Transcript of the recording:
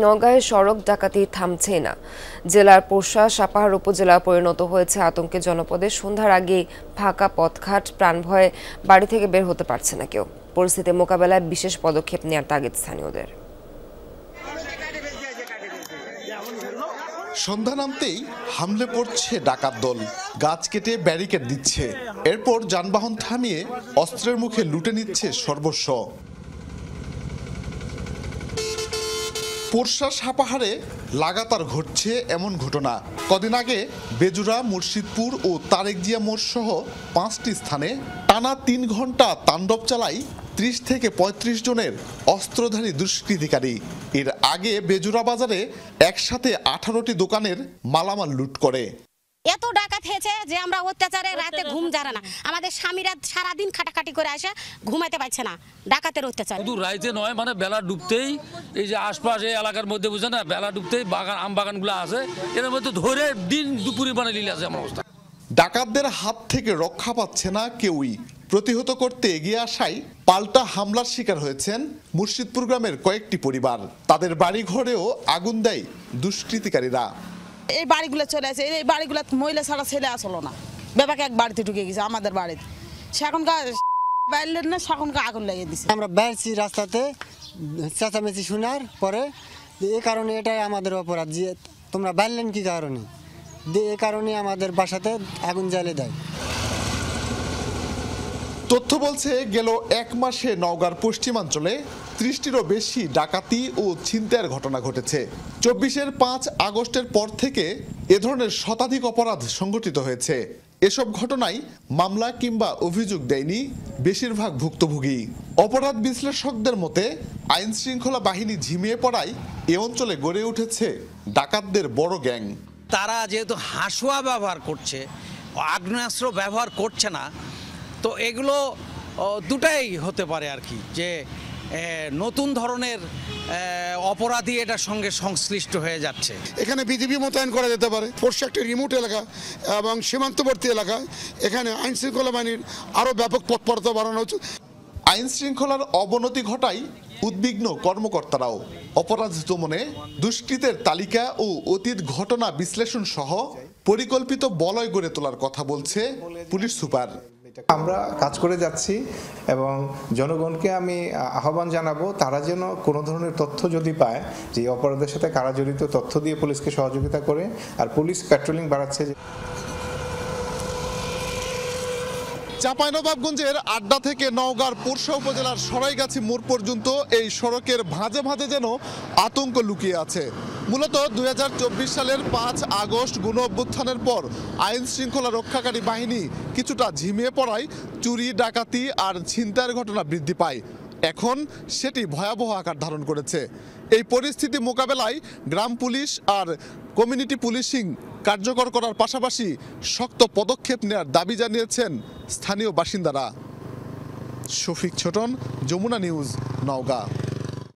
নওগাঁয় সড়ক ডাকাতি থামছে না। জেলার পোরশা সাপাহার উপজেলা পরিণত হয়েছে আতঙ্কের জনপদে। সন্ধ্যার আগেই ফাঁকা পথঘাট, প্রাণভয়ে বাড়ি থেকে বের হতে পারছে না কেউ। পরিস্থিতি মোকাবেলায় বিশেষ পদক্ষেপ নেওয়ার তাগিদ স্থানীয়দের। সন্ধ্যা নামতেই হামলে পড়ছে ডাকাত দল, গাছ কেটে ব্যারিকেড দিচ্ছে, এরপর যানবাহন থামিয়ে অস্ত্রের মুখে লুটে নিচ্ছে সর্বস্ব। পোরশা সাপাহারে লাগাতার ঘটছে এমন ঘটনা। কদিন আগে বেজুরা, মুর্শিদপুর ও তারেক জিয়া মোড় সহ 5টি স্থানে টানা 3 ঘন্টা তাণ্ডব চালায় 30 থেকে 35 জনের অস্ত্রধারী দুষ্কৃতিকারী। এর আগে বেজুরা বাজারে একসাথে 18টি দোকানের মালামাল লুট করে। এত ডাকাত হয়েছে যে আমরা অত্যাচারে রাতে ঘুম যারা না, আমাদের স্বামীরা সারাদিন খাটাখাটি করে আসে, ঘুমাইতে পারছে না ডাকাতের অত্যাচার। শুধু রাইতে নয়, মানে বেলা ডুবতেই এই যে আশপাশ এই এলাকার মধ্যে বুঝে না, বেলা ডুবতেই বাগান, আম বাগানগুলো আছে, এর মধ্যে ধরে দিন দুপুরে মানে লীলা আছে আমার অবস্থা। ডাকাতদের হাত থেকে রক্ষা পাচ্ছে না কেউই। প্রতিহত করতে এগিয়ে আসায় পাল্টা হামলার শিকার হয়েছেন মুর্শিদপুর গ্রামের কয়েকটি পরিবার। তাদের বাড়ি ঘরেও আগুন দেয় দুষ্কৃতিকারীরা। এই বাড়িগুলো চলে আসে, এই বাড়িগুলো মহিলা ছাড়া ছেলে আসলো না, বেবাকে এক বাড়িতে ঢুকে গেছে আমাদের বাড়িতে। সেখনকার বাইরের না, সেখনকার আগুন লাগিয়ে দিচ্ছে। আমরা বেরছি রাস্তাতে, চেঁচামেচি শোনার পরে এই কারণে এটাই আমাদের অপরাধ যে তোমরা বাইরলেন কি কারণে, এই কারণে আমাদের বাসাতে আগুন জ্বালিয়ে দেয়। তথ্য বলছে গেল 1 মাসে নওগাঁর পশ্চিমাঞ্চলে 30টিরও বেশি ডাকাতি ও ছিনতাইয়ের ঘটনা ঘটেছে। 24-এর 5 আগস্টের পর থেকে এ ধরনের শতাধিক অপরাধ সংঘটিত হয়েছে। এসব ঘটনায় মামলা কিংবা অভিযোগ দেয়নি বেশিরভাগ ভুক্তভোগী। অপরাধ বিশ্লেষকদের মতে আইন শৃঙ্খলা বাহিনী ঝিমিয়ে পড়ায় এ অঞ্চলে গড়ে উঠেছে ডাকাতদের বড় গ্যাং। তারা যেহেতু হাসুয়া ব্যবহার করছে, আগ্নেয়াস্ত্র ব্যবহার করছে না, তো এগুলো দুটাই হতে পারে আর কি, যে নতুন ধরনের অপরাধী এটার সঙ্গে সংশ্লিষ্ট হয়ে যাচ্ছে। এখানে বিজিবি মোতায়েন করা যেতে পারে। পোরশা একটি রিমোট এলাকা এবং সীমান্তবর্তী এলাকা, এখানে আইন শৃঙ্খলা বাহিনীর আরও ব্যাপক তৎপরতা বাড়ানো উচিত। আইন শৃঙ্খলার অবনতি ঘটায় উদ্বিগ্ন কর্মকর্তারাও। অপরাধ দমনে দুষ্কৃতের তালিকা ও অতীত ঘটনা বিশ্লেষণ সহ পরিকল্পিত বলয় গড়ে তোলার কথা বলছে পুলিশ সুপার। আমরা কাজ করে যাচ্ছি এবং জনগণকে আমি আহ্বান জানাবো তারা যেন কোনো ধরনের তথ্য যদি পায় যে অপরাধের সাথে কারা জড়িত, তথ্য দিয়ে পুলিশকে সহযোগিতা করে। আর পুলিশ প্যাট্রোলিং বাড়াচ্ছে। চাঁপাইনবাবগঞ্জের আড্ডা থেকে নওগাঁর পোরশা উপজেলার সরাইগাছি মোড় পর্যন্ত এই সড়কের ভাঁজে ভাঁজে যেন আতঙ্ক লুকিয়ে আছে। মূলত 2024 সালের 5 আগস্ট গণ অভ্যুত্থানের পর আইন শৃঙ্খলা রক্ষাকারী বাহিনী কিছুটা ঝিমিয়ে পড়ায় চুরি, ডাকাতি আর ছিনতাইয়ের ঘটনা বৃদ্ধি পায়। এখন সেটি ভয়াবহ আকার ধারণ করেছে। এই পরিস্থিতি মোকাবেলায় গ্রাম পুলিশ আর কমিউনিটি পুলিশিং কার্যকর করার পাশাপাশি শক্ত পদক্ষেপ নেওয়ার দাবি জানিয়েছেন স্থানীয় বাসিন্দারা। শফিক ছোটন, যমুনা নিউজ, নওগাঁ।